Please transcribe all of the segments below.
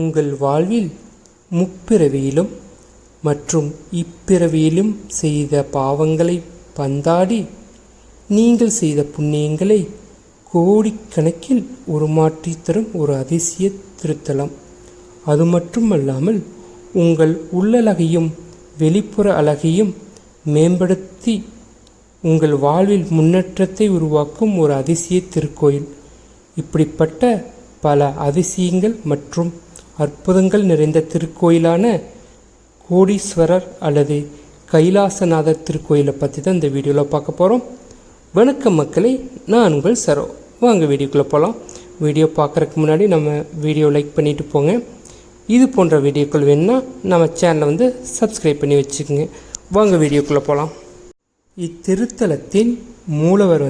உங்கள் வாழ்வில் முப்பிறவியிலும் மற்றும் இப்பிறவியிலும் செய்த பாவங்களை பந்தாடி நீங்கள் செய்த புண்ணியங்களை கோடிக்கணக்கில் உருமாற்றி தரும் ஒரு அதிசய திருத்தலம். அது மட்டுமல்லாமல் உங்கள் உள்ளழகையும் வெளிப்புற அழகையும் மேம்படுத்தி உங்கள் வாழ்வில் முன்னேற்றத்தை உருவாக்கும் ஒரு அதிசய திருக்கோயில். இப்படிப்பட்ட பல அதிசயங்கள் மற்றும் அற்புதங்கள் நிறைந்த திருக்கோயிலான கோடீஸ்வரர் அல்லது கைலாசநாதர் திருக்கோயிலை பற்றி தான் இந்த வீடியோவில் பார்க்க போகிறோம். வணக்கம் மக்களே, நான் உங்கள் சரோ. வாங்க வீடியோக்குள்ளே போகலாம். வீடியோ பார்க்குறதுக்கு முன்னாடி நம்ம வீடியோ லைக் பண்ணிவிட்டு போங்க. இது போன்ற வீடியோக்கள் வேணுன்னா நம்ம சேனலை சப்ஸ்கிரைப் பண்ணி வச்சுக்கோங்க. வாங்க வீடியோக்குள்ளே போகலாம். இத்திருத்தலத்தின் மூலவர்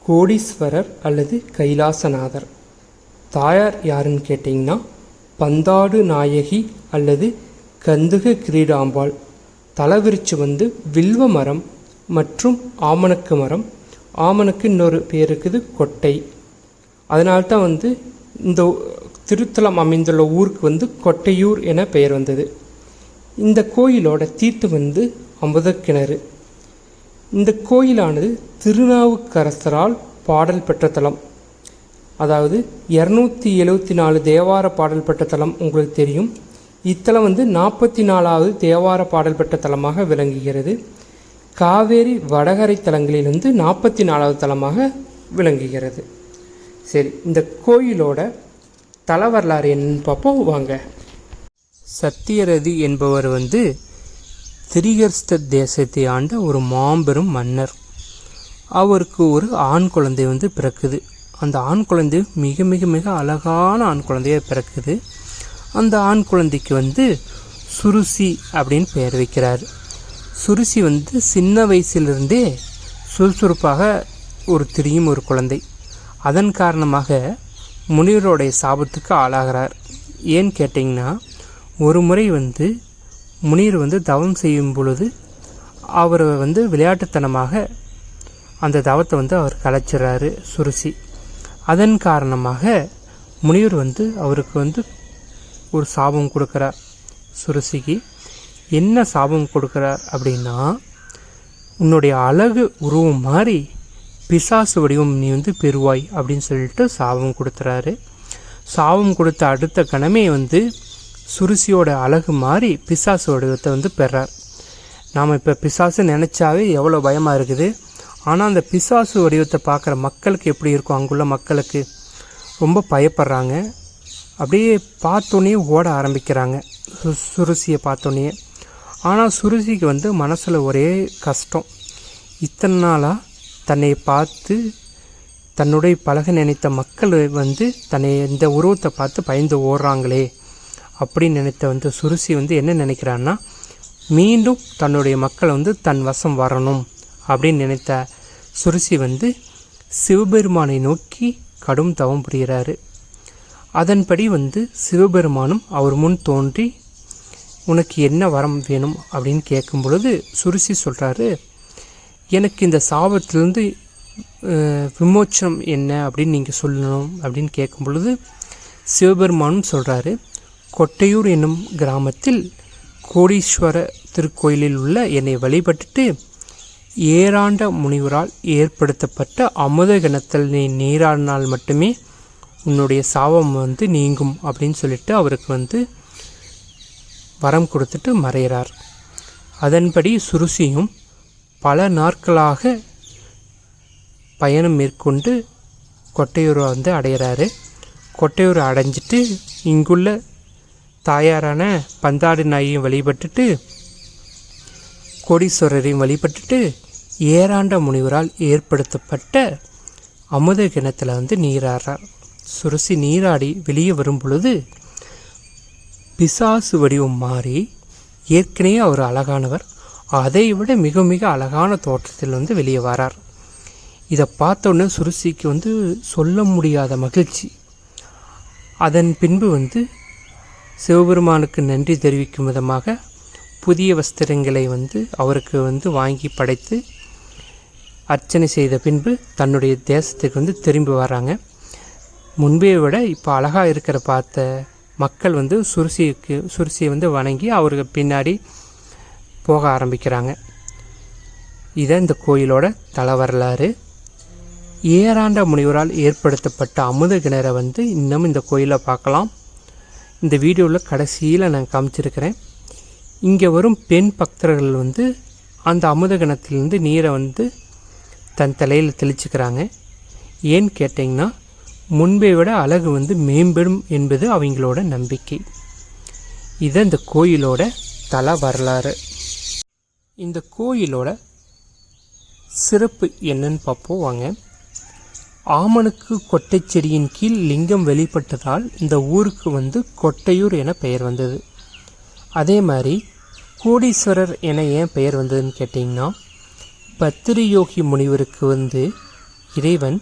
கோடீஸ்வரர் அல்லது கைலாசநாதர். தாயார் யாருன்னு கேட்டிங்கன்னா பந்தாடு நாயகி அல்லது கந்துக கிரீடாம்பாள். தலவிருச்சு வில்வ மரம் மற்றும் ஆமணக்கு மரம். ஆமணக்கு இன்னொரு பேர் இருக்குது கொட்டை. அதனால்தான் இந்த திருத்தலம் அமைந்துள்ள ஊருக்கு கொட்டையூர் என பெயர் வந்தது. இந்த கோயிலோட தீர்த்து அமுதக்கிணறு. இந்த கோயிலானது திருநாவுக்கரசரால் பாடல் பெற்ற தலம். அதாவது 274 தேவார பாடல் பெற்ற தலம் உங்களுக்கு தெரியும். இத்தலம் 44வது தேவார பாடல் பெற்ற தலமாக விளங்குகிறது. காவேரி வடகரை தலங்களில் 44வது தலமாக விளங்குகிறது. சரி, இந்த கோயிலோட தல வரலாறு என்னன்னு பார்ப்போம் வாங்க. சத்தியரதி என்பவர் திரிகர்ஸ்த தேசத்தை ஆண்ட ஒரு மாபெரும் மன்னர். அவருக்கு ஒரு ஆண் குழந்தை பிறக்குது. அந்த ஆண் குழந்தை மிக மிக மிக அழகான ஆண் குழந்தையாக பிறக்குது. அந்த ஆண் குழந்தைக்கு சுருசி அப்படின்னு பெயர் வைக்கிறார். சுருசி சின்ன வயசிலிருந்தே சுறுசுறுப்பாக திரியும் ஒரு குழந்தை. அதன் காரணமாக முனிவருடைய சாபத்துக்கு ஆளாகிறார். ஏன்னு கேட்டிங்கன்னா, ஒரு முறை முனிவர் தவம் செய்யும் பொழுது அவர் விளையாட்டுத்தனமாக அந்த தவத்தை அவர் கலைச்சிட்றாரு சுருசி. அதன் காரணமாக முனிவர் அவருக்கு ஒரு சாபம் கொடுக்குறார். சுருசிக்கு என்ன சாபம் கொடுக்குறார் அப்படின்னா, உன்னுடைய அழகு உருவம் மாதிரி பிசாசு வடிவம் நீ பெறுவாய் அப்படின்னு சொல்லிட்டு சாபம் கொடுத்துறாரு. சாபம் கொடுத்த அடுத்த கணமே சுருசியோட அழகு மாறி பிசாசு வடிவத்தை பெறார். நாம் இப்போ பிசாசு நினச்சாவே எவ்வளோ பயமாக இருக்குது. ஆனால் அந்த பிசாசு வடிவத்தை பார்க்குற மக்களுக்கு எப்படி இருக்கும்? அங்குள்ள மக்களுக்கு ரொம்ப பயப்படுறாங்க. அப்படியே பார்த்தோன்னே ஓட ஆரம்பிக்கிறாங்க சுருசியை பார்த்தோன்னே. ஆனால் சுருசிக்கு மனசில் ஒரே கஷ்டம். இத்தனை நாளாக தன்னை பார்த்து தன்னுடைய பழக நினைத்த மக்கள் தன்னை இந்த உருவத்தை பார்த்து பயந்து ஓடுறாங்களே அப்படின்னு நினைத்த சுருசி என்ன நினைக்கிறான்னா, மீண்டும் தன்னுடைய மக்கள் தன் வசம் வரணும் அப்படின்னு நினைத்த சுருசி சிவபெருமானை நோக்கி கடும் தவம் புரிகிறாரு. அதன்படி சிவபெருமானும் அவர் முன் தோன்றி உனக்கு என்ன வரம் வேணும் அப்படின்னு கேட்கும் பொழுது சுருசி சொல்கிறாரு, எனக்கு இந்த சாபத்திலேருந்து விமோச்சனம் என்ன அப்படின்னு நீங்கள் சொல்லணும் அப்படின்னு கேட்கும் பொழுது சிவபெருமானும் சொல்கிறாரு, கொட்டையூர் என்னும் கிராமத்தில் கோடீஸ்வர திருக்கோயிலில் உள்ள என்னை வழிபட்டுட்டு ஏராண்ட முனிவரால் ஏற்படுத்தப்பட்ட அமுத கிணத்தில் நீ நீராடினால் மட்டுமே உன்னுடைய சாபம் நீங்கும் அப்படின்னு சொல்லிட்டு அவருக்கு வரம் கொடுத்துட்டு மறைகிறார். அதன்படி சுருசியும் பல நாட்களாக பயணம் மேற்கொண்டு கொட்டையூரை அடைகிறாரு. கொட்டையூரை அடைஞ்சிட்டு இங்குள்ள தாயாரான பந்தாடு நாயையும் வழிபட்டுட்டு கோடீஸ்வரரையும் வழிபட்டுட்டு ஏராண்ட முனிவரால் ஏற்படுத்தப்பட்ட அமுத கிணத்துல நீராடுறார். சுருசி நீராடி வெளியே வரும் பொழுது பிசாசு வடிவம் மாறி ஏற்கனவே அவர் அழகானவர், அதை விட மிக மிக அழகான தோற்றத்தில் வெளியே வரார். இதை பார்த்தோன்னே சுருசிக்கு சொல்ல முடியாத மகிழ்ச்சி. அதன் பின்பு சிவபெருமானுக்கு நன்றி தெரிவிக்கும் விதமாக புதிய வஸ்திரங்களை அவருக்கு வாங்கி படைத்து அர்ச்சனை செய்த பின்பு தன்னுடைய தேசத்துக்கு திரும்பி வராங்க. முன்பே விட இப்போ அழகாக இருக்கிற பார்த்த மக்கள் வந்து சுருசியை வந்து வணங்கி அவருக்கு பின்னாடி போக ஆரம்பிக்கிறாங்க. இதான் இந்த கோயிலோட தல வரலாறு. ஏராண்ட முனிவரால் ஏற்படுத்தப்பட்ட அமுத கிணறை வந்து இன்னும் இந்த கோயிலில் பார்க்கலாம். இந்த வீடியோவில் கடைசியில் நான் காமிச்சிருக்கிறேன். இங்கே வரும் பெண் பக்தர்கள் வந்து அந்த அமுத கிணத்திலிருந்து நீரை வந்து தன் தலையில் தெளிச்சுக்கிறாங்க. ஏன்னு கேட்டிங்கன்னா முன்பை விட அழகு வந்து மேம்படும் என்பது அவங்களோட நம்பிக்கை. இதை இந்த கோயிலோட தல வரலாறு. இந்த கோயிலோட சிறப்பு என்னன்னு பார்ப்போம் வாங்க. ஆமணுக்கு கொட்டை செடியின் கீழ் லிங்கம் வெளிப்பட்டதால் இந்த ஊருக்கு வந்து கொட்டையூர் என பெயர் வந்தது. அதே மாதிரி கோடீஸ்வரர் என ஏன் பெயர் வந்ததுன்னு கேட்டிங்கன்னா பத்திரியோகி முனிவருக்கு வந்து இறைவன்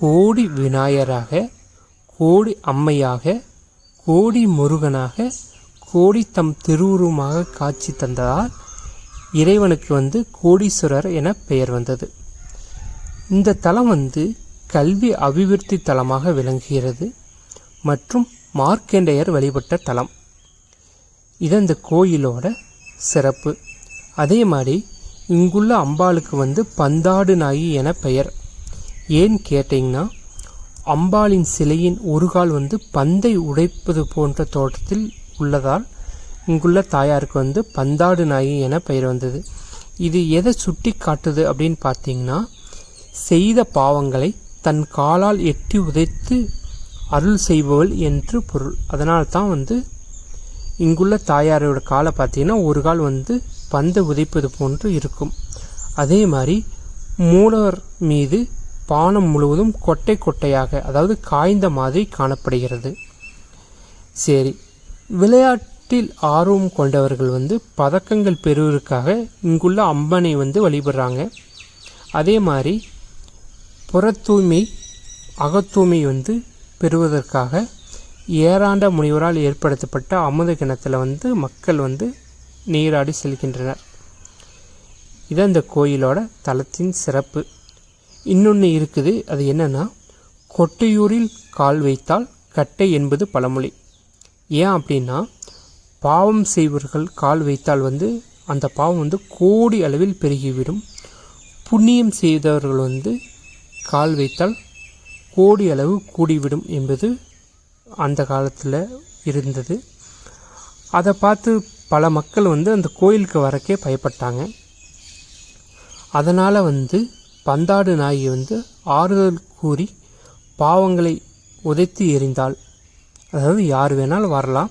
கோடி விநாயகராக, கோடி அம்மையாக, கோடி முருகனாக, கோடி தம் திருவுருவமாக காட்சி தந்ததால் இறைவனுக்கு வந்து கோடீஸ்வரர் என பெயர் வந்தது. இந்த தலம் வந்து கல்வி அபிவிருத்தி தலமாக விளங்குகிறது மற்றும் மார்க்கண்டேயர் வழிபட்ட தலம். இது இந்த கோயிலோட சிறப்பு. அதே மாதிரி இங்குள்ள அம்பாளுக்கு வந்து பந்தாடு நாயி என பெயர். ஏன்னு கேட்டிங்கன்னா அம்பாளின் சிலையின் ஒரு கால் வந்து பந்தை உடைப்பது போன்ற தோற்றத்தில் உள்ளதால் இங்குள்ள தாயாருக்கு வந்து பந்தாடு நாயி என பெயர் வந்தது. இது எதை சுட்டி காட்டுது அப்படின்னு பார்த்தீங்கன்னா செய்த பாவங்களை தன் காலால் எட்டி உதைத்து அருள் செய்பவள் என்று பொருள். அதனால் தான் வந்து இங்குள்ள தாயாரோட காலை பார்த்தீங்கன்னா ஒரு கால் வந்து பந்தை உதைப்பது போன்று இருக்கும். அதே மாதிரி மூலவர் மீது பானம் முழுவதும் கொட்டை கொட்டையாக, அதாவது காய்ந்த மாதிரி காணப்படுகிறது. சரி, விளையாட்டில் ஆர்வம் கொண்டவர்கள் வந்து பதக்கங்கள் பெறுவதற்காக இங்குள்ள அம்மனை வந்து வழிபடுறாங்க. அதே மாதிரி புறத்தூய்மை அகத்தூய்மை வந்து பெறுவதற்காக ஏராண்ட முனிவரால் ஏற்படுத்தப்பட்ட அமுத கிணத்துல வந்து மக்கள் வந்து நீராடி செல்கின்றனர். இதான் இந்த கோயிலோட தலத்தின் சிறப்பு. இன்னொன்று இருக்குது, அது என்னன்னா கொட்டையூரில் கால் வைத்தால் கட்டை என்பது பழமொழி. ஏன் அப்படின்னா பாவம் செய்வர்கள் கால் வைத்தால் வந்து அந்த பாவம் வந்து கோடி அளவில் பெருகிவிடும். புண்ணியம் செய்தவர்கள் வந்து கால் வைத்தால் கோடி அளவு கூடிவிடும் என்பது அந்த காலத்தில் இருந்தது. அதை பார்த்து பல மக்கள் வந்து அந்த கோயிலுக்கு வரக்கே பயப்பட்டாங்க. அதனால் வந்து பந்தாடு நாயகி வந்து ஆறுதல் கூறி பாவங்களை உதைத்து எறிந்தாள். அதாவது யார் வேணாலும் வரலாம்,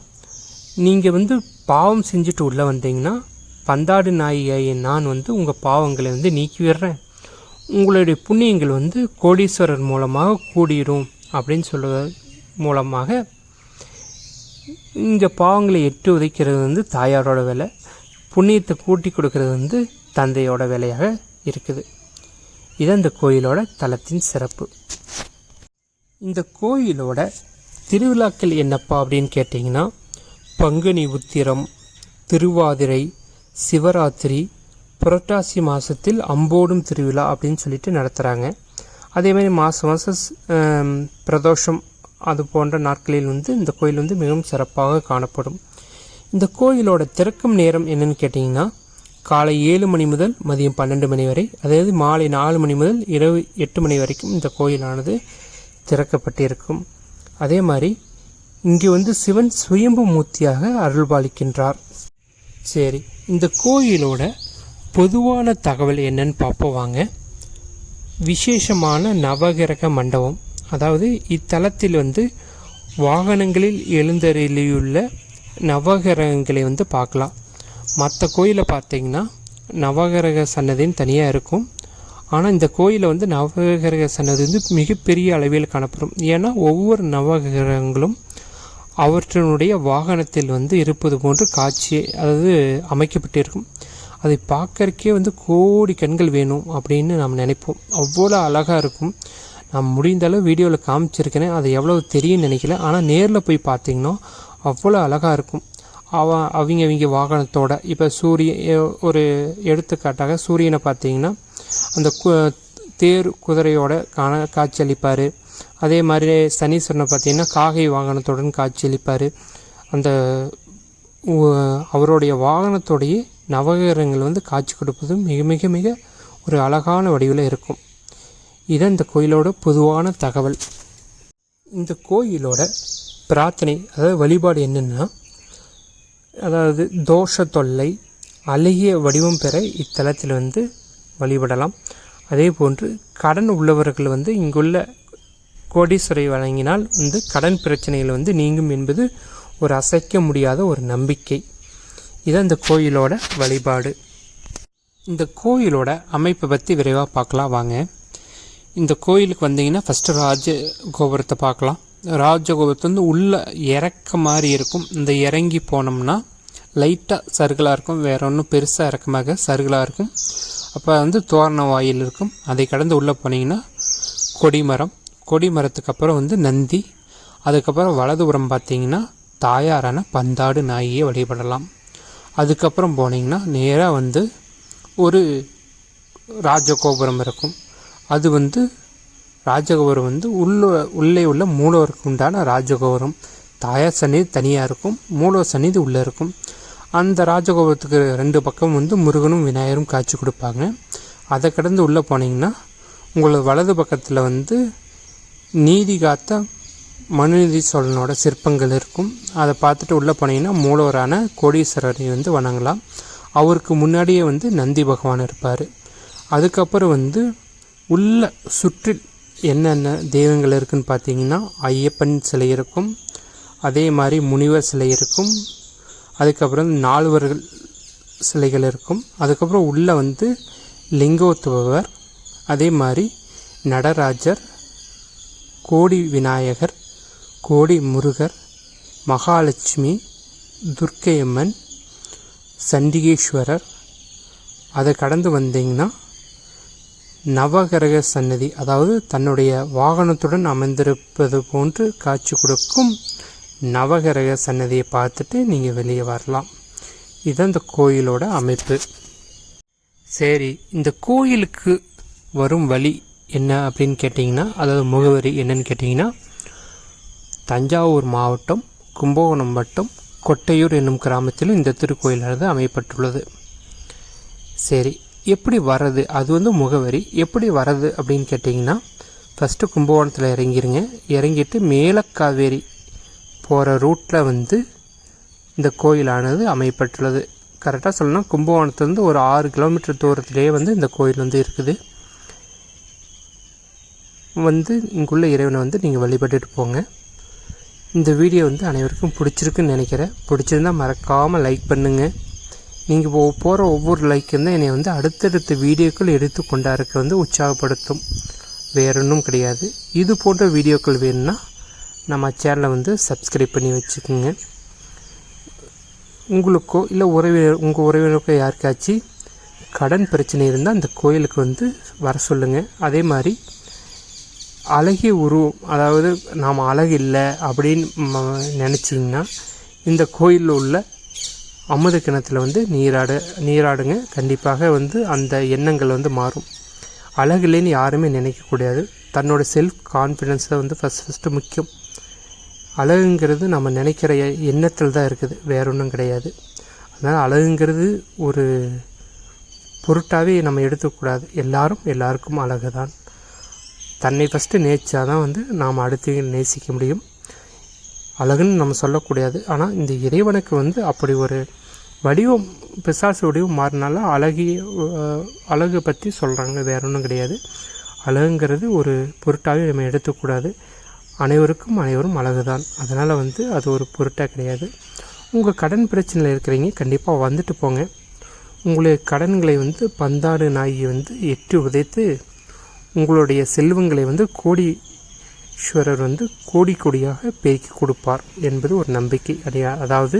நீங்கள் வந்து பாவம் செஞ்சுட்டு உள்ளே வந்தீங்கன்னா பந்தாடு நாயகியை நான் வந்து உங்கள் பாவங்களை வந்து நீக்கி விடுறேன், உங்களுடைய புண்ணியங்கள் வந்து கோடீஸ்வரர் மூலமாக கூடிடும் அப்படின்னு சொல்வது மூலமாக இங்கே பாவங்களை எட்டு உதைக்கிறது வந்து தாயாரோட வேலை, புண்ணியத்தை கூட்டி கொடுக்கறது வந்து தந்தையோட வேலையாக இருக்குது. இதான் இந்த கோயிலோட தலத்தின் சிறப்பு. இந்த கோயிலோட திருவிழாக்கள் என்னப்பா அப்படின்னு கேட்டிங்கன்னா பங்குனி உத்திரம், திருவாதிரை, சிவராத்திரி, புரட்டாசி மாதத்தில் அம்போடும் திருவிழா அப்படின்னு சொல்லிட்டு நடத்துகிறாங்க. அதேமாதிரி மாதம் பிரதோஷம் அது போன்ற நாட்களில் வந்து இந்த கோயில் வந்து மிகவும் சிறப்பாக காணப்படும். இந்த கோயிலோட திறக்கும் நேரம் என்னன்னு கேட்டிங்கன்னா காலை 7 மணி முதல் மதியம் 12 மணி வரை, அதாவது மாலை 4 மணி முதல் இரவு 8 மணி வரைக்கும் இந்த கோயிலானது திறக்கப்பட்டிருக்கும். அதே மாதிரி இங்கே வந்து சிவன் சுயம்பு மூர்த்தியாக அருள்பாலிக்கின்றார். சரி, இந்த கோயிலோட பொதுவான தகவல் என்னன்னு பார்ப்போம் வாங்க. விசேஷமான நவகிரக மண்டபம், அதாவது இத்தலத்தில் வந்து வாகனங்களில் எழுந்தருளியுள்ள நவகிரகங்களை வந்து பார்க்கலாம். மற்ற கோயிலை பார்த்திங்கன்னா நவகிரக சன்னதின்னு தனியாக இருக்கும். ஆனால் இந்த கோயிலில் வந்து நவகிரக சன்னதி வந்து மிகப்பெரிய அளவில் காணப்படும். ஏன்னா ஒவ்வொரு நவகிரகங்களும் அவற்றினுடைய வாகனத்தில் வந்து இருப்பது போன்று காட்சி, அதாவது அமைக்கப்பட்டிருக்கும். அதை பார்க்கறக்கே வந்து கோடி கண்கள் வேணும் அப்படின்னு நாம் நினைப்போம். அவ்வளோ அழகாக இருக்கும். நான் முடிந்த அளவு வீடியோவில் காமிச்சிருக்கிறேன், அது எவ்வளோ தெரியும்னு நினைக்கல. ஆனால் நேரில் போய் பார்த்திங்கன்னா அவ்வளோ அழகாக இருக்கும். அவங்க வாகனத்தோட இப்போ ஒரு எடுத்துக்காட்டாக சூரியனை பார்த்திங்கன்னா அந்த தேர் குதிரையோட காட்சியளிப்பார். அதே மாதிரி சனீஸ்வரனை பார்த்திங்கன்னா காகை வாகனத்துடன் காட்சியளிப்பார். அந்த அவருடைய வாகனத்தோடைய நவகிரகங்கள் வந்து காட்சி கொடுப்பதும் மிக மிக மிக ஒரு அழகான வடிவில் இருக்கும். இதான் இந்த கோயிலோட பொதுவான தகவல். இந்த கோயிலோட பிரார்த்தனை, அதாவது வழிபாடு என்னென்னா, அதாவது தோஷ தொல்லை அழகிய வடிவம் பெற இத்தலத்தில் வந்து வழிபடலாம். அதே போன்று கடன் உள்ளவர்கள் வந்து இங்குள்ள கோடீஸ்வரை வழங்கினால் வந்து கடன் பிரச்சனைகள் வந்து நீங்கும் என்பது ஒரு அசைக்க முடியாத ஒரு நம்பிக்கை. இதான் இந்த கோயிலோட வழிபாடு. இந்த கோயிலோட அமைப்பை பற்றி விரைவாக பார்க்கலாம் வாங்க. இந்த கோயிலுக்கு வந்தீங்கன்னா ஃபஸ்ட்டு ராஜகோபுரத்தை பார்க்கலாம். ராஜகோபுரத்தை வந்து உள்ளே இறக்க மாதிரி இருக்கும். இந்த இறங்கி போனோம்னா லைட்டாக சருகலாக இருக்கும், வேற ஒன்றும் பெருசாக இறக்கமாக சருகலாக இருக்கும். அப்போ வந்து தோரண வாயில் இருக்கும். அதை கடந்து உள்ளே போனீங்கன்னா கொடிமரம், கொடிமரத்துக்கு அப்புறம் வந்து நந்தி, அதுக்கப்புறம் வலதுபுறம் பார்த்தீங்கன்னா தாயாரான பந்தாடு நாயை வழிபடலாம். அதுக்கப்புறம் போனீங்கன்னா நேராக வந்து ஒரு ராஜகோபுரம் இருக்கும். அது வந்து ராஜகோபுரம் வந்து உள்ளே உள்ள மூலவருக்கு உண்டான ராஜகோபுரம். தாயார் சந்நிதி தனியாக இருக்கும், மூலவர் சந்நிதி உள்ளே இருக்கும். அந்த ராஜகோபுரத்துக்கு 2 பக்கம் வந்து முருகனும் விநாயகரும் காட்சி கொடுப்பாங்க. அதை கடந்து உள்ளே போனீங்கன்னா உங்களோட வலது பக்கத்தில் வந்து நீதி காத்த மனுநீதி சோழனோட சிற்பங்கள் இருக்கும். அதை பார்த்துட்டு உள்ளே போனீங்கன்னா மூலவரான கோடீஸ்வரரை வந்து வணங்கலாம். அவருக்கு முன்னாடியே வந்து நந்தி பகவான் இருப்பார். அதுக்கப்புறம் வந்து உள்ள சுற்றில் என்னென்ன தெய்வங்கள் இருக்குதுன்னு பார்த்தீங்கன்னா ஐயப்பன் சிலை இருக்கும், அதே மாதிரி முனிவர் சிலை இருக்கும், அதுக்கப்புறம் 4 சிலைகள் இருக்கும். அதுக்கப்புறம் உள்ளே வந்து லிங்கோத்பவர், அதே மாதிரி நடராஜர், கோடி விநாயகர், கோடி முருகர், மகாலட்சுமி, துர்க்கையம்மன், சண்டிகேஸ்வரர். அதை கடந்து வந்தீங்கன்னா நவகிரக சன்னதி, அதாவது தன்னுடைய வாகனத்துடன் அமைந்திருப்பது போன்று காட்சி கொடுக்கும் நவகிரக சன்னதியை பார்த்துட்டு நீங்கள் வெளியே வரலாம். இதுதான் இந்த கோயிலோட அமைப்பு. சரி, இந்த கோயிலுக்கு வரும் வழி என்ன அப்படின்னு கேட்டிங்கன்னா, அதாவது முகவரி என்னன்னு கேட்டிங்கன்னா, தஞ்சாவூர் மாவட்டம் கும்பகோணம் வட்டம் கொட்டையூர் என்னும் கிராமத்தில் இந்த திருக்கோயிலானது அமைப்பட்டுள்ளது. சரி, எப்படி வர்றது, அது வந்து முகவரி எப்படி வர்றது அப்படின்னு கேட்டிங்கன்னா, ஃபஸ்ட்டு கும்பகோணத்தில் இறங்கிருங்க. இறங்கிட்டு மேலக்காவேரி போகிற ரூட்டில் வந்து இந்த கோயிலானது அமைப்பட்டுள்ளது. கரெக்டாக சொல்லணும்னா கும்பகோணத்துலேருந்து ஒரு 6 கிலோமீட்டர் தூரத்திலேயே வந்து இந்த கோயில் வந்து இருக்குது. வந்து இங்குள்ள இறைவனை வந்து நீங்கள் வழிபட்டுட்டு போங்க. இந்த வீடியோ வந்து அனைவருக்கும் பிடிச்சிருக்குன்னு நினைக்கிறேன். பிடிச்சிருந்தால் மறக்காமல் லைக் பண்ணுங்கள். நீங்கள் போகிற ஒவ்வொரு லைக்கும் தான் என்னை வந்து அடுத்தடுத்த வீடியோக்கள் எடுத்து கொண்டாருக்க வந்து உற்சாகப்படுத்தும், வேற ஒன்றும் கிடையாது. இது போன்ற வீடியோக்கள் வேணும்னா நம்ம சேனலை வந்து சப்ஸ்கிரைப் பண்ணி வச்சுக்கோங்க. உங்களுக்கோ இல்லை உங்கள் உறவினருக்கோ யாருக்காச்சும் கடன் பிரச்சனை இருந்தால் அந்த கோயிலுக்கு வந்து வர சொல்லுங்கள். அதே மாதிரி அழகிய உருவம், அதாவது நாம் அழகு இல்லை அப்படின்னு நினச்சிங்கன்னா இந்த கோயிலில் உள்ள அமுத கிணத்துல வந்து நீராடுங்க. கண்டிப்பாக வந்து அந்த எண்ணங்கள் வந்து மாறும். அழகு இல்லைன்னு யாருமே நினைக்கக்கூடாது. தன்னோட செல்ஃப் கான்ஃபிடென்ஸ் தான் வந்து ஃபஸ்ட்டு முக்கியம். அழகுங்கிறது நம்ம நினைக்கிற எண்ணத்தில் தான் இருக்குது, வேற ஒன்றும் கிடையாது. அதனால் அழகுங்கிறது ஒரு பொருட்டாகவே நம்ம எடுத்துக்கூடாது. எல்லாருக்கும் அழகு தான். தன்னை ஃபஸ்ட்டு நேசித்தா தான் வந்து நாம் அடுத்து நேசிக்க முடியும். அழகுன்னு நம்ம சொல்லக்கூடாது. ஆனால் இந்த இறைவனுக்கு வந்து அப்படி ஒரு வடிவம், பிசாசு வடிவம் மாறினால அழகு பற்றி சொல்கிறாங்க, வேற ஒன்றும் கிடையாது. அழகுங்கிறது ஒரு பொருட்டாகவே நம்ம எடுத்துக்கூடாது. அனைவரும் அழகு தான். அதனால் வந்து அது ஒரு பொருட்டாக கிடையாது. உங்கள் கடன் பிரச்சனையில் இருக்கிறீங்க, கண்டிப்பாக வந்துட்டு போங்க. உங்களுடைய கடன்களை வந்து பந்தாடு நாயை வந்து எட்டி உதைத்து உங்களுடைய செல்வங்களை வந்து கோடீஸ்வரர் வந்து கோடியாக பெருக்கி கொடுப்பார் என்பது ஒரு நம்பிக்கை. அதாவது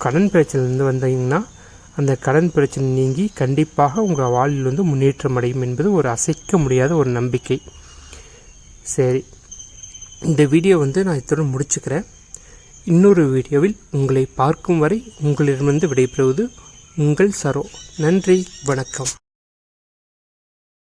கடன் பிரச்சனையிலேருந்து வந்தீங்கன்னா அந்த கடன் பிரச்சனை நீங்கி கண்டிப்பாக உங்கள் வாழ்வில் வந்து முன்னேற்றம் அடையும் என்பது ஒரு அசைக்க முடியாத ஒரு நம்பிக்கை. சரி, இந்த வீடியோ வந்து நான் இத்துடன் முடிச்சுக்கிறேன். இன்னொரு வீடியோவில் உங்களை பார்க்கும் வரை உங்களிடமிருந்து விடைபெறுவது உங்கள் சரோ. நன்றி, வணக்கம்.